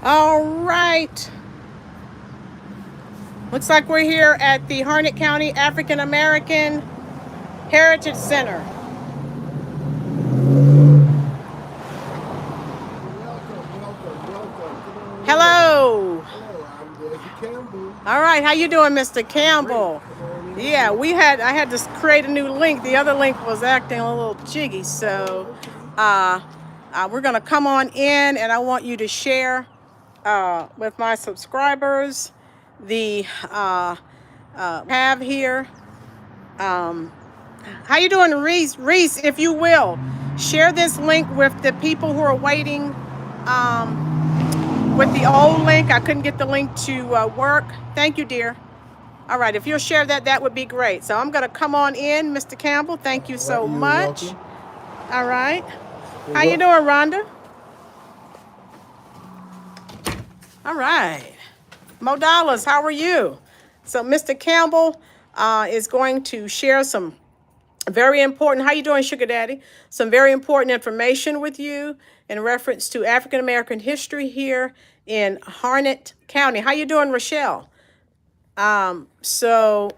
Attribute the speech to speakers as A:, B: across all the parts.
A: All right. Looks like we're here at the Harnett County African American Heritage Center.
B: Welcome. Come on in.
A: Hello.
B: Hello, I'm Desi Campbell.
A: All right, how you doing, Mr.
B: Great.
A: Campbell?
B: Come on
A: Yeah,
B: in.
A: I had to create a new link. The other link was acting a little jiggy, so
B: Oh, okay.
A: uh, we're gonna come on in, and I want you to share with my subscribers the have here. How you doing, Reese? Reese, if you will, share this link with the people who are waiting. With the old link, I couldn't get the link to work. Thank you, dear. All right, if you'll share that, that would be great. So I'm gonna come on in, Mr. Campbell. Thank you
B: All right,
A: so
B: you're
A: much.
B: welcome.
A: All right.
B: You're
A: How you
B: welcome.
A: doing, Rhonda? All right. Mo Dollars, how are you? So Mr. Campbell is going to share some very important, how you doing, Sugar Daddy? Some very important information with you in reference to African American history here in Harnett County. How you doing, Rochelle? So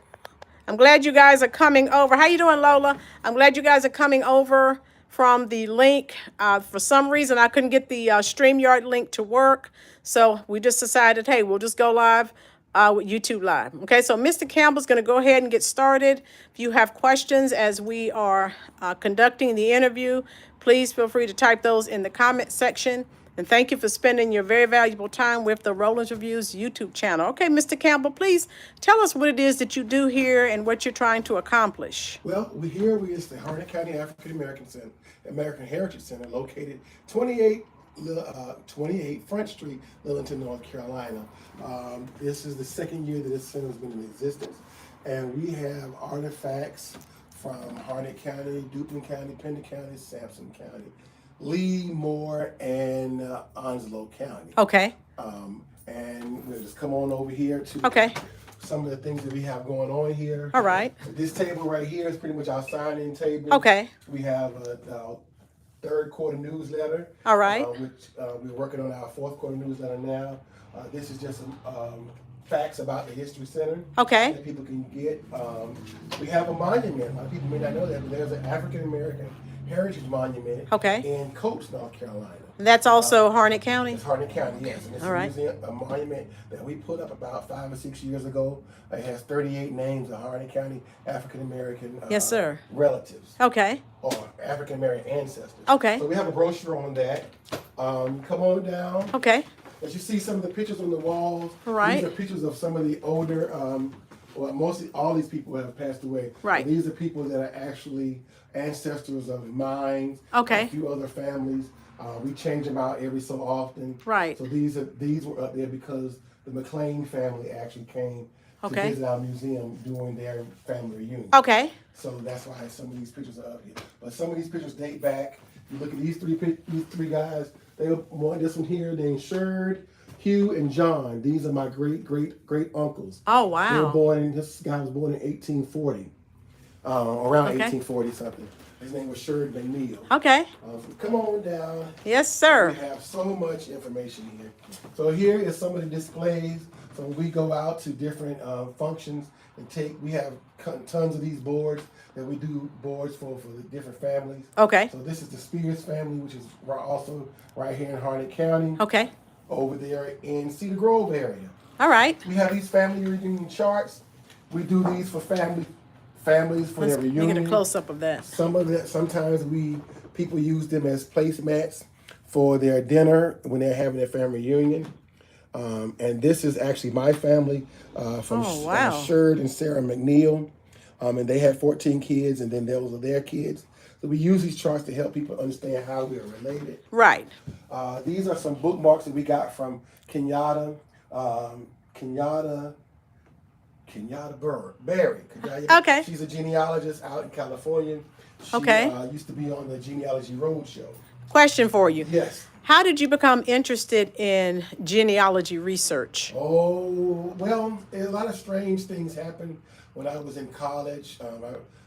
A: I'm glad you guys are coming over. How you doing, Lola? I'm glad you guys are coming over from the link. For some reason, I couldn't get the StreamYard link to work. So we just decided, hey, we'll just go live with YouTube Live. Okay, so Mr. Campbell's going to go ahead and get started. If you have questions as we are conducting the interview, please feel free to type those in the comment section. And thank you for spending your very valuable time with the Rollins Reviews YouTube channel. Okay, Mr. Campbell, please tell us what it is that you do here and what you're trying to accomplish.
B: Well, we is the Harnett County African American Center, American Heritage Center, located 28 Front Street, Lillington, North Carolina. This is the second year that this center has been in existence, and we have artifacts from Harnett County, Duplin County, Pender County, Sampson County, Lee, Moore, and Onslow County.
A: Okay.
B: And we'll just come on over here to
A: Okay.
B: some of the things that we have going on here.
A: All right.
B: This table right here is pretty much our sign-in table.
A: Okay.
B: We have a third quarter newsletter.
A: All right.
B: Which we're working on our fourth quarter newsletter now. This is just some facts about the History Center.
A: Okay.
B: That people can get. We have a monument. A lot of people may not know that, but there's an African American Heritage Monument.
A: Okay.
B: In Coates, North Carolina.
A: That's also Harnett County?
B: It's Harnett County, yes. And it's
A: All right.
B: a monument that we put up about 5 or 6 years ago. It has 38 names of Harnett County African American
A: Yes, sir.
B: relatives
A: Okay.
B: or African American ancestors.
A: Okay.
B: So we have a brochure on that. Come on down.
A: Okay.
B: As you see some of the pictures on the walls,
A: All right.
B: these are pictures of some of the older, well, mostly all these people have passed away.
A: Right.
B: But these are people that are actually ancestors of mine.
A: Okay.
B: A few other families. We change them out every so often.
A: Right.
B: So these were up there because the McLean family actually came to
A: Okay.
B: visit our museum during their family reunion.
A: Okay.
B: So that's why some of these pictures are up here. But some of these pictures date back. You look at these three guys. They were this one here named Sherd, Hugh, and John. These are my great uncles.
A: Oh,
B: They were
A: wow.
B: born in. This guy was born in 1840, around
A: Okay.
B: 1840 something. His name was Sherd McNeil.
A: Okay.
B: Come on down.
A: Yes, sir.
B: We have so much information here. So here is some of the displays. So we go out to different functions and we have tons of these boards that we do boards for the different families.
A: Okay.
B: So this is the Spears family, which is also right here in Harnett County.
A: Okay.
B: Over there in Cedar Grove area.
A: All right.
B: We have these family reunion charts. We do these for families for
A: Let's
B: their reunion.
A: get a close up of that.
B: Sometimes people use them as placemats for their dinner when they're having their family reunion. And this is actually my family from
A: wow.
B: Sherd and Sarah McNeil. And they had 14 kids, and then those are their kids. So we use these charts to help people understand how we are related.
A: Right.
B: These are some bookmarks that we got from Kenyatta Berry.
A: Okay.
B: She's a genealogist out in California. She used to be on the Genealogy Roadshow.
A: Question for you.
B: Yes.
A: How did you become interested in genealogy research?
B: Oh, well, a lot of strange things happened when I was in college.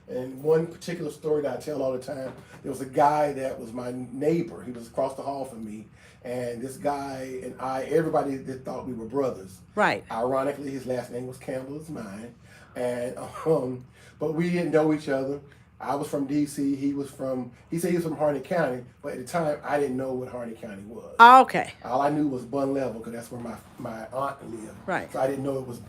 B: And one particular story that I tell all the time, there was a guy that was my neighbor. He was across the hall from me. And this guy and everybody that thought we were brothers.
A: Right.
B: Ironically, his last name was Campbell, it's mine. And but we didn't know each other. I was from D.C. He said he was from Harnett County, but at the time I didn't know what Harnett County was.
A: Okay.
B: All I knew was Bun Level because that's where my aunt lived.
A: Right.
B: So I didn't know it was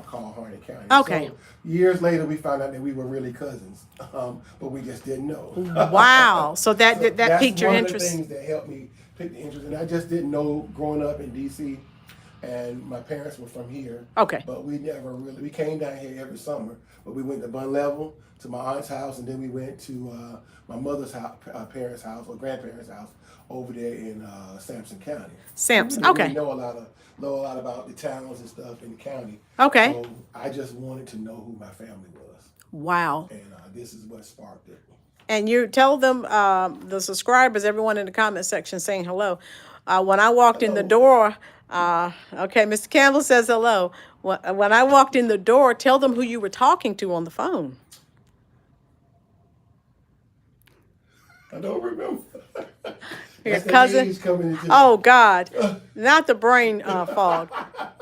B: called Harnett County.
A: Okay.
B: So years later we found out that we were really cousins, but we just didn't know.
A: Wow. So that piqued your interest.
B: That's one of the things that helped me pick the interest, and I just didn't know growing up in D.C. And my parents were from here.
A: Okay.
B: But we came down here every summer. But we went to Bun Level, to my aunt's house, and then we went to my mother's house, parents' house, or grandparents' house over there in Sampson County.
A: Sampson,
B: We
A: okay.
B: know a lot about the towns and stuff in the county.
A: Okay.
B: So I just wanted to know who my family was.
A: Wow.
B: And this is what sparked it.
A: And you tell them, the subscribers, everyone in the comment section saying hello. When I walked in the door, okay, Mr. Campbell says hello. When I walked in the door, tell them who you were talking to on the phone.
B: I don't remember.
A: Your
B: That's the
A: cousin?
B: age coming into
A: Oh, God. Not the brain fog.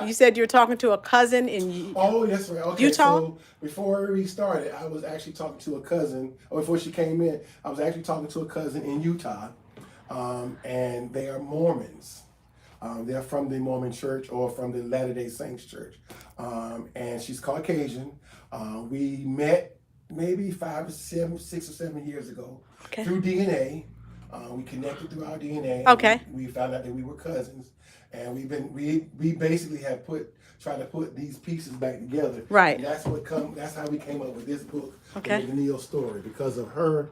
A: You said you were talking to a cousin in
B: Oh, that's right. Okay,
A: Utah?
B: so before we started, I was actually talking to a cousin, or before she came in, I was actually talking to a cousin in Utah, and they are Mormons. They're from the Mormon church or from the Latter-day Saints church, and she's Caucasian. We met maybe 6 or 7 years ago through DNA. We connected through our DNA.
A: Okay.
B: We found out that we were cousins, and we basically have tried to put these pieces back together.
A: Right.
B: And that's how we came up with this book,
A: Okay.
B: The McNeil Story, because of her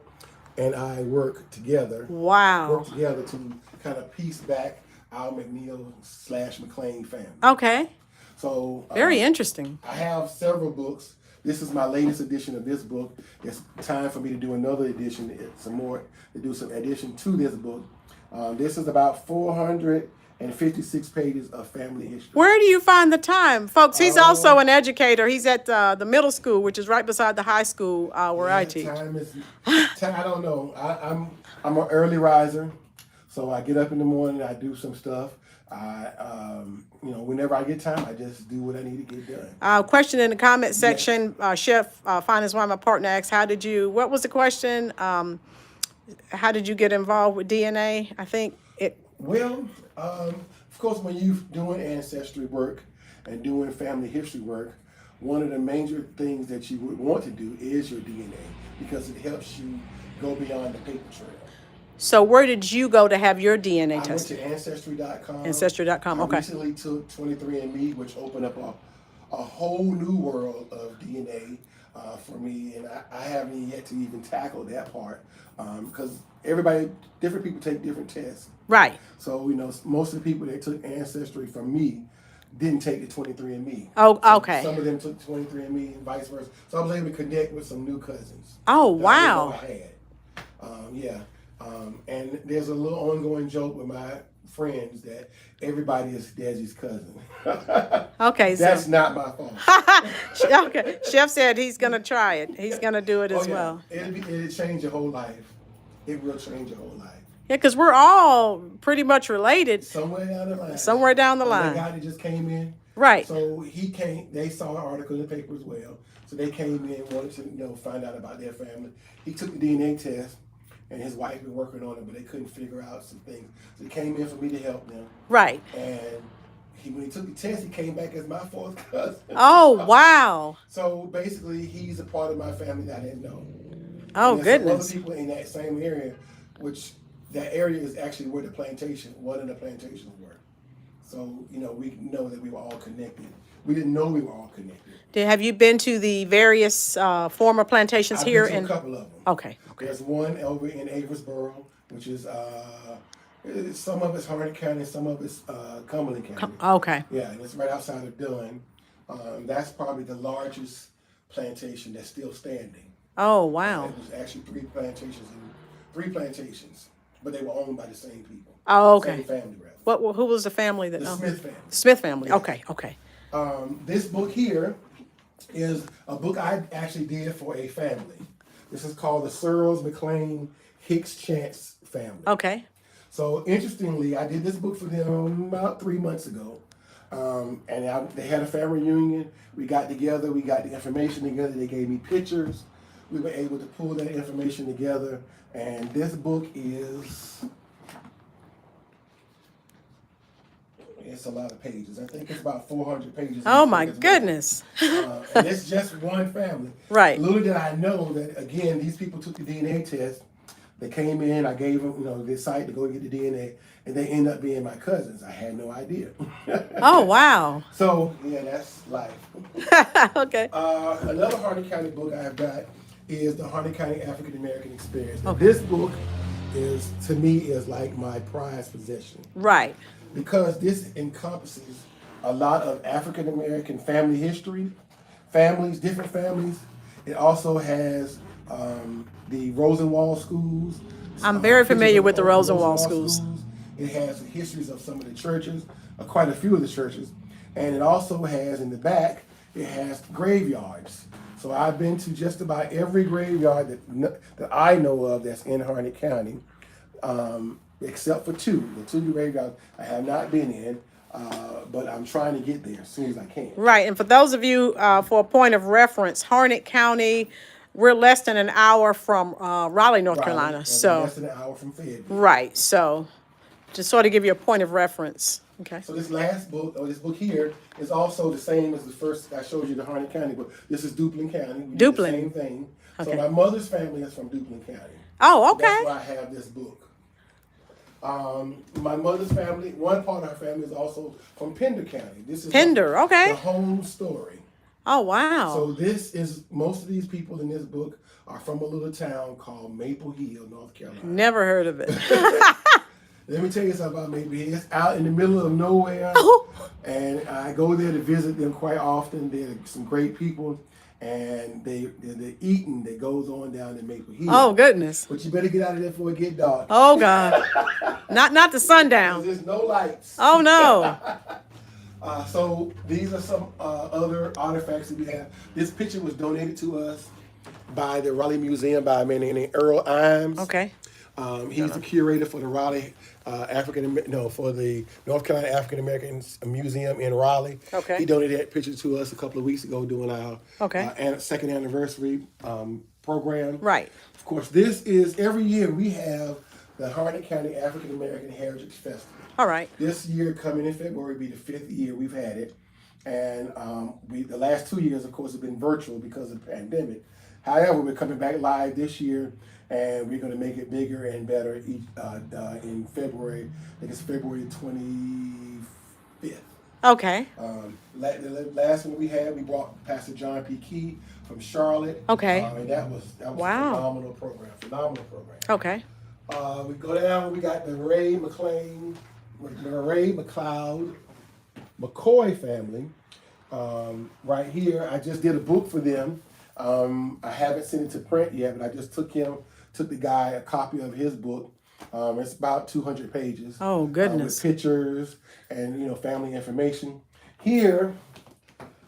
B: and I work together.
A: Wow.
B: Work together to kind of piece back our McNeil/McLean family.
A: Okay.
B: So
A: Very interesting.
B: I have several books. This is my latest edition of this book. It's time for me to do another edition, to do some addition to this book. This is about 456 pages of family history.
A: Where do you find the time? Folks, he's also an educator. He's at the middle school, which is right beside the high school where I teach.
B: Time, I don't know. I'm an early riser, so I get up in the morning, I do some stuff. Whenever I get time, I just do what I need to get done.
A: Question in the comment section, Chef Finance Why my partner asked, what was the question? How did you get involved with DNA? I think it.
B: Well, of course, when you're doing ancestry work and doing family history work, one of the major things that you would want to do is your DNA, because it helps you go beyond the paper trail.
A: So where did you go to have your DNA tested?
B: I went to Ancestry.com.
A: Ancestry.com, okay.
B: I recently took 23andMe, which opened up a whole new world of DNA for me, and I haven't yet to even tackle that part, because different people take different tests.
A: Right.
B: So, most of the people that took Ancestry from me didn't take the 23andMe.
A: Oh,
B: So
A: okay.
B: some of them took 23andMe and vice versa. So I was able to connect with some new cousins.
A: Oh,
B: that
A: wow.
B: I had. And there's a little ongoing joke with my friends that everybody is Desi's cousin.
A: Okay,
B: That's
A: so.
B: not my fault.
A: Okay. Chef said he's going to try it. He's going to do it as well.
B: It'll change your whole life. It will change your whole life.
A: Yeah, because we're all pretty much related.
B: Somewhere down the line.
A: Somewhere down the
B: The
A: line.
B: guy that just came in.
A: Right.
B: So he came. They saw an article in the paper as well. So they came in, wanted to find out about their family. He took the DNA test, and his wife been working on it, but they couldn't figure out some things. So he came in for me to help them.
A: Right.
B: And when he took the test, he came back as my fourth cousin.
A: Oh, wow.
B: So basically, he's a part of my family that I didn't know.
A: Oh,
B: And there's some
A: goodness.
B: other people in that same area, which that area is actually where one of the plantations were. So, we know that we were all connected. We didn't know we were all connected.
A: Have you been to the various former plantations
B: I've
A: here?
B: been to a couple of them.
A: Okay.
B: There's one over in Aversboro, which is some of it's Harnett County, some of it's Cumberland County.
A: Okay.
B: Yeah, and it's right outside of Dunn. That's probably the largest plantation that's still standing.
A: Oh, wow.
B: It was actually three plantations, but they were owned by the same people.
A: Oh, okay.
B: Same family, rather.
A: Who was the family that
B: The
A: owned?
B: Smith family.
A: Smith family.
B: Yeah.
A: Okay. Okay.
B: This book here is a book I actually did for a family. This is called the Searles McLean Hicks Chance family.
A: Okay.
B: So interestingly, I did this book for them about 3 months ago. They had a family reunion. We got together. We got the information together. They gave me pictures. We were able to pull that information together. And this book is, it's a lot of pages. I think it's about 400 pages.
A: Oh my goodness.
B: And it's just one family.
A: Right.
B: Little did I know that, again, these people took the DNA test. They came in, I gave them, the site to go get the DNA, and they end up being my cousins. I had no idea.
A: Oh, wow.
B: So, yeah, that's life.
A: Okay.
B: Another Harnett County book I've got is the Harnett County African American Experience. And
A: Okay.
B: this book is, to me, is like my prized possession.
A: Right.
B: Because this encompasses a lot of African American family history, families, different families. It also has the Rosenwald schools.
A: I'm very familiar
B: pictures
A: with the
B: of
A: Rosenwald schools.
B: It has the histories of some of the churches, quite a few of the churches. And it also has in the back, it has graveyards. So I've been to just about every graveyard that I know of that's in Harnett County, except for two. The two graveyards I have not been in, but I'm trying to get there as soon as I can.
A: Right. And for those of you, for a point of reference, Harnett County, we're less than an hour from Raleigh, North Carolina.
B: And
A: So,
B: less than an hour from Fayetteville.
A: right. So, to sort of give you a point of reference. Okay.
B: So this last book, or this book here, is also the same as the first I showed you, the Harnett County book. This is Duplin County. We did
A: Duplin.
B: the same thing.
A: Okay.
B: So my mother's family is from Duplin County.
A: Oh, okay.
B: That's why I have this book. My mother's family, one part of her family is also from Pender County. This is
A: Pender, okay.
B: the home story.
A: Oh, wow.
B: So this is, most of these people in this book are from a little town called Maple Hill, North Carolina.
A: Never heard of it.
B: Let me tell you something about Maple Hill. It's out in the middle of nowhere, and I go there to visit them quite often. They're some great people, and the eating that goes on down in Maple Hill.
A: Oh, goodness.
B: But you better get out of there before it get dark.
A: Oh, God. Not the sundown.
B: There's no lights.
A: Oh, no.
B: So these are some other artifacts that we have. This picture was donated to us by the Raleigh Museum by a man named Earl Imes.
A: Okay.
B: He's the curator for the Raleigh for the North Carolina African American Museum in Raleigh.
A: Okay.
B: He donated that picture to us a couple of weeks ago during our second anniversary program.
A: Right.
B: Of course, this is every year we have the Harnett County African American Heritage Festival.
A: All right.
B: This year, coming in February, will be the 5th year we've had it, and the last 2 years, of course, have been virtual because of the pandemic. However, we're coming back live this year, and we're going to make it bigger and better in February. I think it's February 25th.
A: Okay.
B: The last one we had, we brought Pastor John P. Key from Charlotte.
A: Okay.
B: And that was
A: Wow.
B: a phenomenal program.
A: Okay.
B: We go down, we got the Ray McLeod McCoy family. Right here, I just did a book for them. I haven't sent it to print yet, but I just took the guy a copy of his book. It's about 200 pages.
A: Oh, goodness.
B: With pictures and, family information. Here,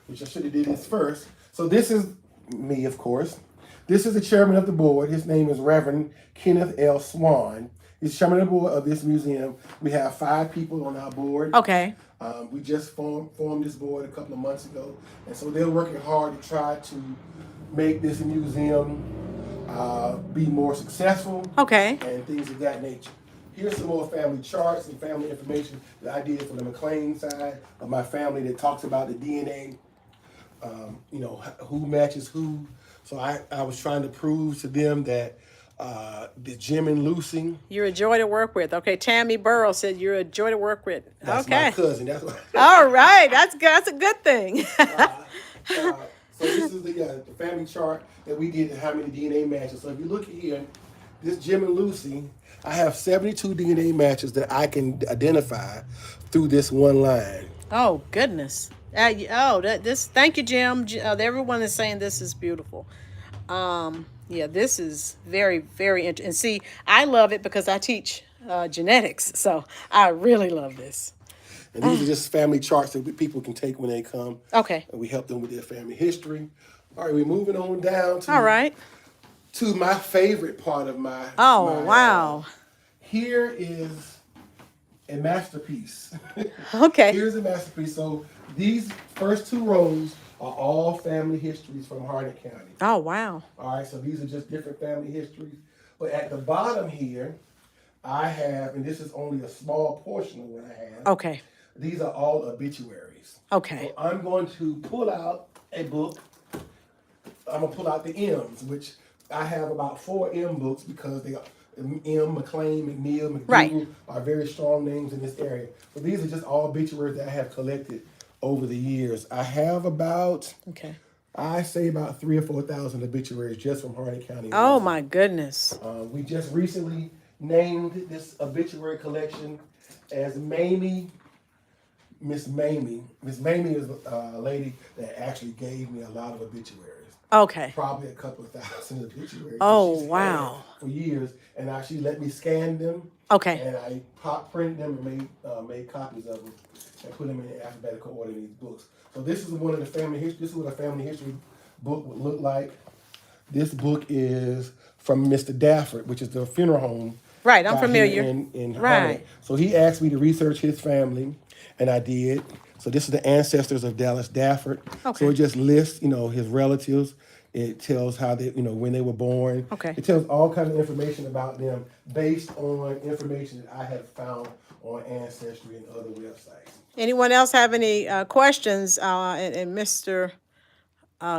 B: which I should have did this first. So this is me, of course. This is the chairman of the board. His name is Reverend Kenneth L. Swan. He's chairman of the board of this museum. We have 5 people on our board.
A: Okay.
B: We just formed this board a couple of months ago. And so they're working hard to try to make this museum be more successful.
A: Okay.
B: And things of that nature. Here's some more family charts and family information that I did for the McLean side of my family that talks about the DNA, who matches who. So I was trying to prove to them that the Jim and Lucy.
A: You're a joy to work with. Okay, Tammy Burrow said you're a joy to work with.
B: That's
A: okay.
B: my cousin. That's what.
A: All right, that's good. That's a good thing.
B: So this is the family chart that we did and how many DNA matches. So if you look here, this Jim and Lucy, I have 72 DNA matches that I can identify through this one line.
A: Oh goodness. Thank you, Jim. Everyone is saying this is beautiful. Yeah, this is very, very interesting. And see, I love it because I teach genetics, so I really love this.
B: And these are just family charts that people can take when they come.
A: Okay.
B: And we help them with their family history. All right, we're moving on down to,
A: all right.
B: To my favorite part of my.
A: Oh, wow.
B: Here is a masterpiece.
A: Okay.
B: Here's a masterpiece. So these first two rows are all family histories from Harnett County.
A: Oh, wow.
B: All right, so these are just different family histories. But at the bottom here, I have, and this is only a small portion of what I have.
A: Okay.
B: These are all obituaries.
A: Okay.
B: So I'm going to pull out a book. I'm gonna pull out the M's, which I have about 4 M books because they are M, McLean, McNeil, McDougal
A: Right.
B: are very strong names in this area. So these are just all obituaries that I have collected over the years. I have about,
A: Okay.
B: I say about 3,000 or 4,000 obituaries just from Harnett County.
A: Oh,
B: alone.
A: my goodness.
B: We just recently named this obituary collection as Mamie. Miss Mamie. Miss Mamie is a lady that actually gave me a lot of obituaries.
A: Okay.
B: Probably a couple of thousand obituaries.
A: Oh,
B: She's had
A: wow.
B: for years, and now she let me scan them.
A: Okay.
B: And I printed them and made copies of them and put them in alphabetical order in these books. So this is one of the family history. This is what a family history book would look like. This book is from Mr. Dafford, which is the funeral home.
A: Right, I'm
B: out here
A: familiar.
B: In
A: Right.
B: Harnett. So he asked me to research his family, and I did. So this is the ancestors of Dallas Dafford.
A: Okay.
B: So it just lists, his relatives. It tells how they, when they were born.
A: Okay.
B: It tells all kinds of information about them based on information that I have found on Ancestry and other websites.
A: Anyone else have any questions? And Mr.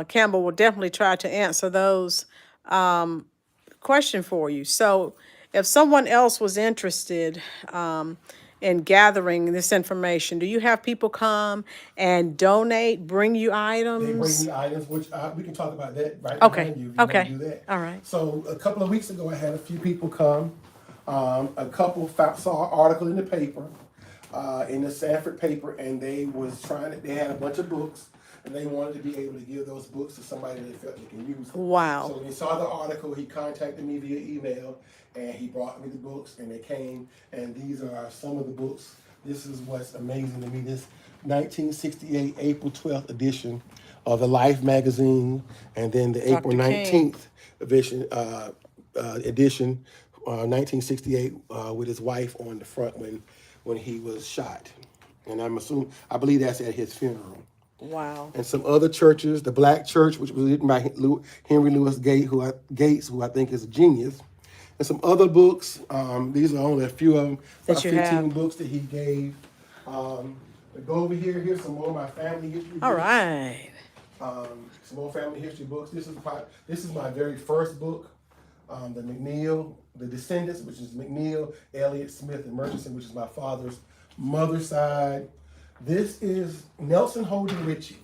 A: Campbell will definitely try to answer those. Question for you. So, if someone else was interested in gathering this information, do you have people come and donate, bring you
B: They bring
A: items?
B: me items, which we can talk about that right
A: Okay,
B: behind you if you
A: okay.
B: want to do that.
A: All right.
B: So a couple of weeks ago, I had a few people come. A couple saw an article in the paper, in the Sanford paper, and they had a bunch of books, and they wanted to be able to give those books to somebody that they felt they can use them.
A: Wow.
B: So when he saw the article, he contacted me via email, and he brought me the books, and they came, and these are some of the books. This is what's amazing to me. This 1968 April 12th edition of the Life magazine, and then the April
A: Dr. King.
B: 19th edition, 1968, with his wife on the front when he was shot. And I believe that's at his funeral.
A: Wow.
B: And some other churches, the Black Church, which was written by Henry Louis Gates, who I think is a genius. And some other books. These are only a few of them.
A: That you
B: 15
A: have.
B: books that he gave. Go over here. Here's some more of my family history
A: All
B: books.
A: right.
B: Some more family history books. This is my very first book. The McNeil, The Descendants, which is McNeil, Elliott, Smith, and Murchison, which is my father's mother's side. This is Nelson Holden Ritchie.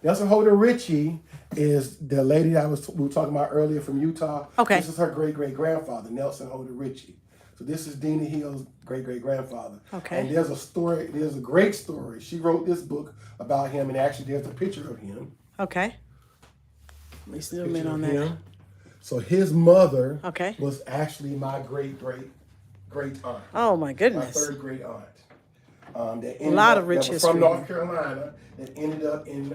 B: Nelson Holden Ritchie is the lady we were talking about earlier from Utah.
A: Okay.
B: This is her great-great-grandfather, Nelson Holden Ritchie. So this is Deena Hill's great-great-grandfather.
A: Okay.
B: And there's a great story. She wrote this book about him, and actually there's a picture of him.
A: Okay. Let me zoom in
B: Picture
A: on
B: of
A: that.
B: him. So his mother
A: Okay.
B: was actually my great-great-great aunt.
A: Oh, my
B: My
A: goodness.
B: third great aunt.
A: Of rich
B: that was
A: history.
B: from North Carolina, that ended up in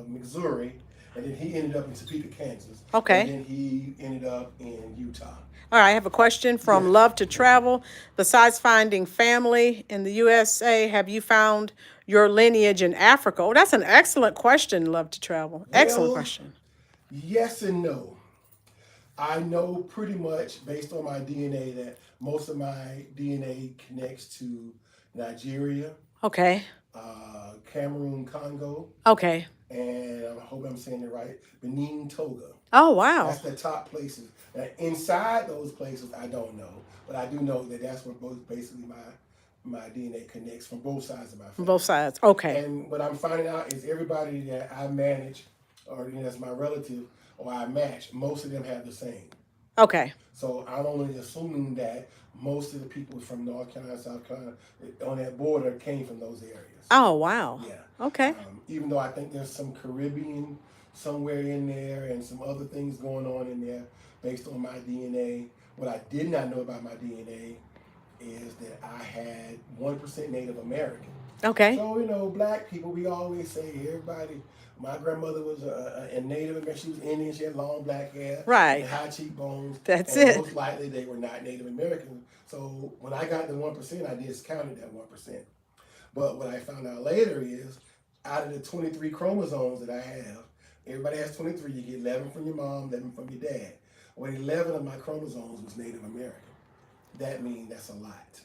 B: Missouri, and then he ended up in Topeka, Kansas.
A: Okay.
B: And then he ended up in Utah.
A: All right, I have a question from
B: Yes.
A: Love to Travel. Besides finding family in the USA, have you found your lineage in Africa? Oh, that's an excellent question, Love to Travel. Excellent
B: Well,
A: question.
B: Yes and no. I know pretty much based on my DNA that most of my DNA connects to Nigeria,
A: Okay,
B: Cameroon, Congo,
A: okay.
B: and I hope I'm saying it right, Benin, Togo.
A: Oh, wow.
B: That's the top places. Now, inside those places, I don't know, but I do know that that's where basically my DNA connects from both sides of my family.
A: From both sides. Okay,
B: And what I'm finding out is everybody that I manage, or that's my relative, or I match, most of them have the same.
A: okay.
B: So I'm only assuming that most of the people from North Carolina, South Carolina, on that border came from those areas.
A: Oh, wow.
B: Yeah.
A: Okay.
B: Even though I think there's some Caribbean somewhere in there and some other things going on in there based on my DNA. What I did not know about my DNA is that I had 1% Native American.
A: Okay.
B: So, black people, we always say, everybody, my grandmother was a Native American. She was Indian. She had long black hair
A: Right.
B: and high cheekbones.
A: That's
B: and
A: it.
B: most likely they were not Native American. So when I got the 1%, I discounted that 1%. But what I found out later is, out of the 23 chromosomes that I have, everybody has 23. You get 11 from your mom, 11 from your dad. Well, 11 of my chromosomes was Native American. That means that's a lot.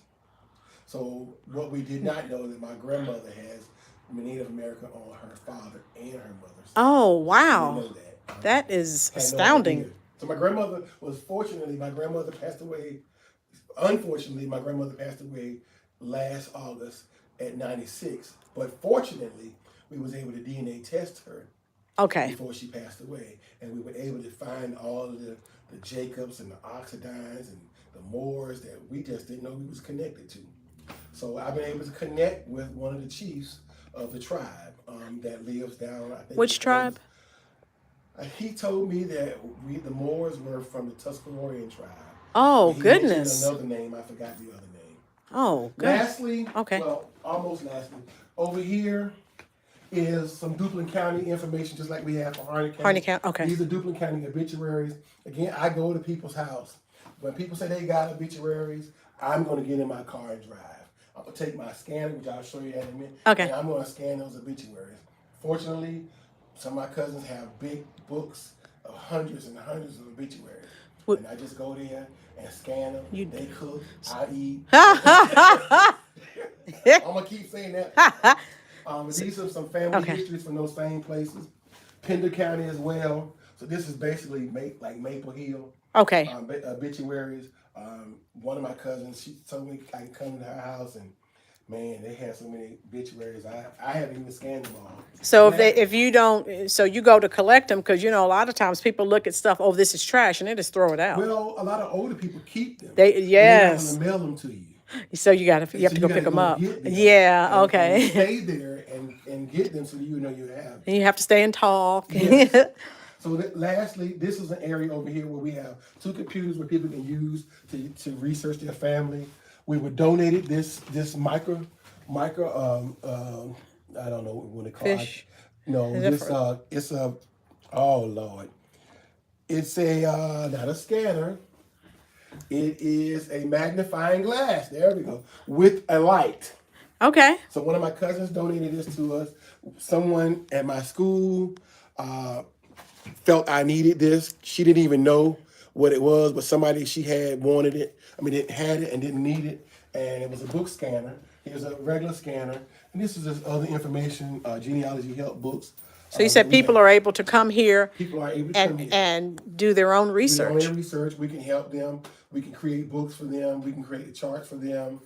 B: So what we did not know that my grandmother has Native American on her father and her mother's side.
A: Oh,
B: Didn't
A: wow.
B: know that.
A: That is
B: Had no
A: astounding.
B: idea. So my grandmother was my grandmother passed away. Unfortunately, my grandmother passed away last August at 96. But fortunately, we was able to DNA test her
A: Okay.
B: before she passed away, and we were able to find all of the Jacobs and the Oxidines and the Moors that we just didn't know we was connected to. So I've been able to connect with one of the chiefs of the tribe that lives down. I think
A: Which tribe?
B: He told me that the Moors were from the Tuscarorean tribe.
A: Oh,
B: He
A: goodness.
B: mentioned another name. I forgot the other name.
A: Oh, good.
B: Lastly,
A: Okay.
B: well, almost lastly, over here is some Duplin County information, just like we have for Harnett County.
A: Harnett County, okay.
B: These are Duplin County obituaries. Again, I go to people's house. When people say they got obituaries, I'm going to get in my car and drive. I'm going to take my scanner, which I'll show you in a minute,
A: Okay.
B: and I'm going to scan those obituaries. Fortunately, some of my cousins have big books of hundreds and hundreds of obituaries. And I just go there and scan them. They cook, I eat. I'm going to keep saying that. These are some family histories from those same places. Pender County as well. So this is basically like Maple Hill.
A: Okay.
B: Obituaries. One of my cousins, she told me I can come to her house, and man, they had so many obituaries. I haven't even scanned them all.
A: So if you don't, so you go to collect them, because a lot of times people look at stuff, oh, this is trash, and they just throw it out.
B: Well, a lot of older people keep them.
A: Yes.
B: They're not going to mail them to you.
A: So you have to go pick them up. Yeah.
B: And
A: Okay.
B: stay there and get them so you know you have.
A: And you have to stay and talk.
B: Yes. So lastly, this is an area over here where we have 2 computers where people can use to research their family. We were donated this micro I don't know what they call it.
A: Fish.
B: No, it's a oh Lord. It's a not a scanner. It is a magnifying glass. There we go. With a light.
A: Okay.
B: So one of my cousins donated this to us. Someone at my school felt I needed this. She didn't even know what it was, but somebody she had wanted it. Had it and didn't need it. And it was a book scanner. Here's a regular scanner. And this is just other information, genealogy help books.
A: So you said people are able to come here
B: People are able to come here.
A: and do their own
B: Do
A: research.
B: their own research. We can help them. We can create books for them. We can create charts for them.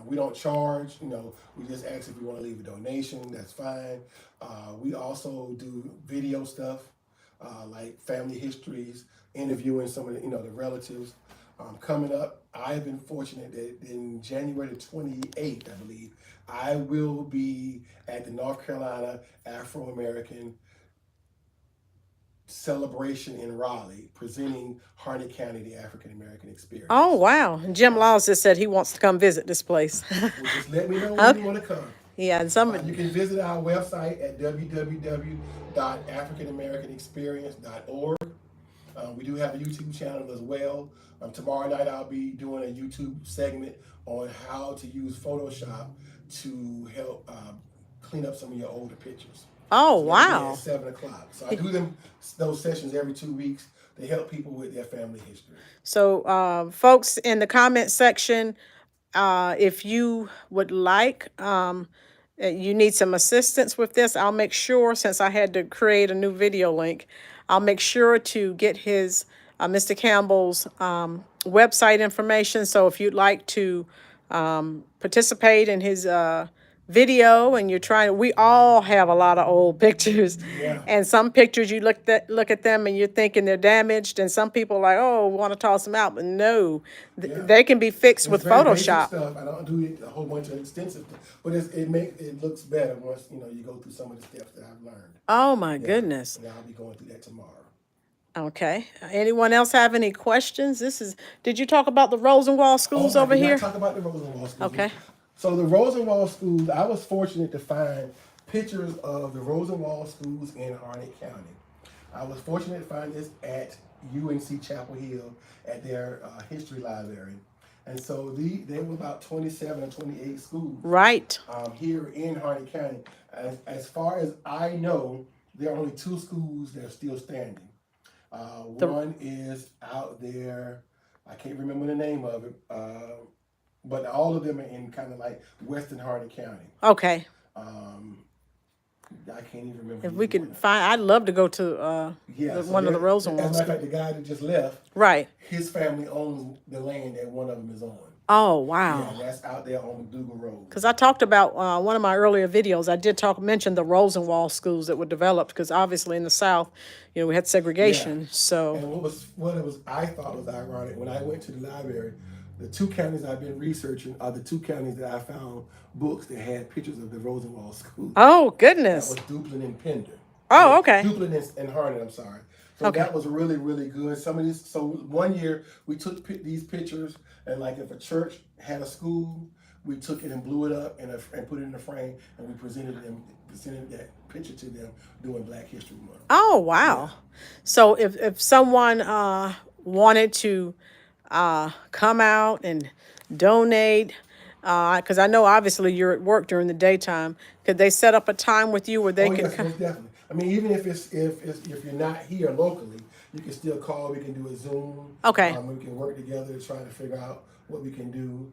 B: We don't charge. We just ask if you want to leave a donation. That's fine. We also do video stuff, like family histories, interviewing some of the relatives. Coming up, I've been fortunate that in January the 28th, I believe, I will be at the North Carolina Afro-American celebration in Raleigh, presenting Harnett County, the African American experience.
A: Oh, wow. And Jim Laws just said he wants to come visit this place.
B: Well, just let me know when you want to come.
A: Yeah, and
B: You can visit our website at www.africanamericanexperience.org. We do have a YouTube channel as well. Tomorrow night I'll be doing a YouTube segment on how to use Photoshop to help clean up some of your older pictures.
A: Oh,
B: So
A: wow.
B: at 7 o'clock. So I do those sessions every 2 weeks to help people with their family history.
A: So, folks, in the comment section, if you would like, you need some assistance with this, I'll make sure, since I had to create a new video link, I'll make sure to get his, Mr. Campbell's website information. So if you'd like to participate in his video and we all have a lot of old pictures.
B: Yeah.
A: And some pictures you look at them and you're thinking they're damaged, and some people are like, oh, want to toss them out, but no, they can be fixed with
B: very basic
A: Photoshop.
B: Stuff. I don't do a whole bunch of extensive stuff, but it looks better once you go through some of the steps that I've learned.
A: Oh my goodness.
B: And I'll be going through that tomorrow.
A: Okay. Anyone else have any questions? Did you talk about the Rosenwald schools over
B: I did
A: here?
B: not talk about the Rosenwald schools.
A: Okay.
B: So the Rosenwald schools, I was fortunate to find pictures of the Rosenwald schools in Harnett County. I was fortunate to find this at UNC Chapel Hill at their history library. And so they were about 27 or 28 schools.
A: Right.
B: Here in Harnett County. As far as I know, there are only 2 schools that are still standing. One is out there, I can't remember the name of it, but all of them are in kind of like Western Harnett County.
A: Okay.
B: I can't even remember.
A: If we could find, I'd love to go to one of the Rosenwald.
B: As a matter of fact, the guy that just left,
A: right,
B: his family owns the land that one of them is on.
A: Oh, wow.
B: Yeah, that's out there on McDougal Road.
A: Because I talked about one of my earlier videos, I did mention the Rosenwald schools that were developed, because obviously in the South, we had segregation.
B: Yeah.
A: So.
B: And I thought was ironic when I went to the library. The 2 counties I've been researching are the 2 counties that I found books that had pictures of the Rosenwald schools.
A: Oh, goodness.
B: That was Duplin and Pender.
A: Oh, okay.
B: Duplin and Harnett, I'm sorry. So that was really, really good. Some of these. So one year we took these pictures, and like if a church had a school, we took it and blew it up and put it in a frame, and we presented that picture to them during Black History Month.
A: Oh, wow. Yeah. So if someone wanted to come out and donate, because I know obviously you're at work during the daytime, could they set up a time with you where they can
B: come? Most definitely. I mean, even if you're not here locally, you can still call. We can do a Zoom.
A: Okay.
B: We can work together to try to figure out what we can do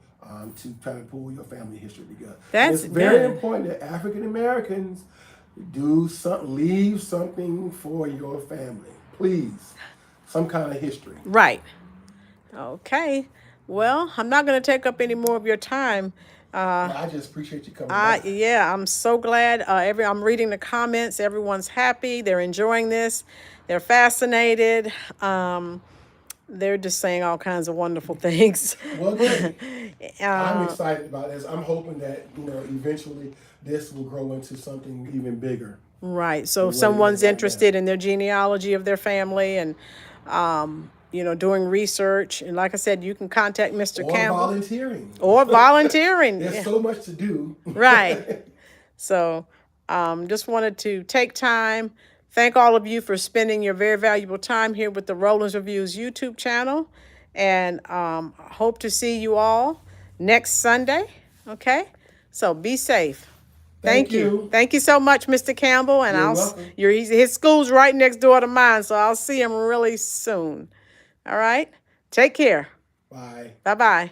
B: to try to pull your family history together. It's very important that African Americans leave something for your family, please. Some kind of history.
A: Right. Okay. Well, I'm not going to take up any more of your time.
B: I just appreciate you coming back.
A: Yeah, I'm so glad. I'm reading the comments. Everyone's happy. They're enjoying this. They're fascinated. They're just saying all kinds of wonderful things.
B: Well, good. I'm excited about this. I'm hoping that eventually this will grow into something even bigger.
A: Right. So if someone's interested in their genealogy of their family and doing research, and like I said, you can contact Mr. Campbell. Or volunteering.
B: There's so much to do.
A: Right. So just wanted to take time. Thank all of you for spending your very valuable time here with the Roland's Reviews YouTube channel. And hope to see you all next Sunday. Okay? So be safe. Thank you. Thank you so much, Mr. Campbell. And his school's right next door to mine, so I'll see him really soon. All right? Take care.
B: Bye.
A: Bye-bye.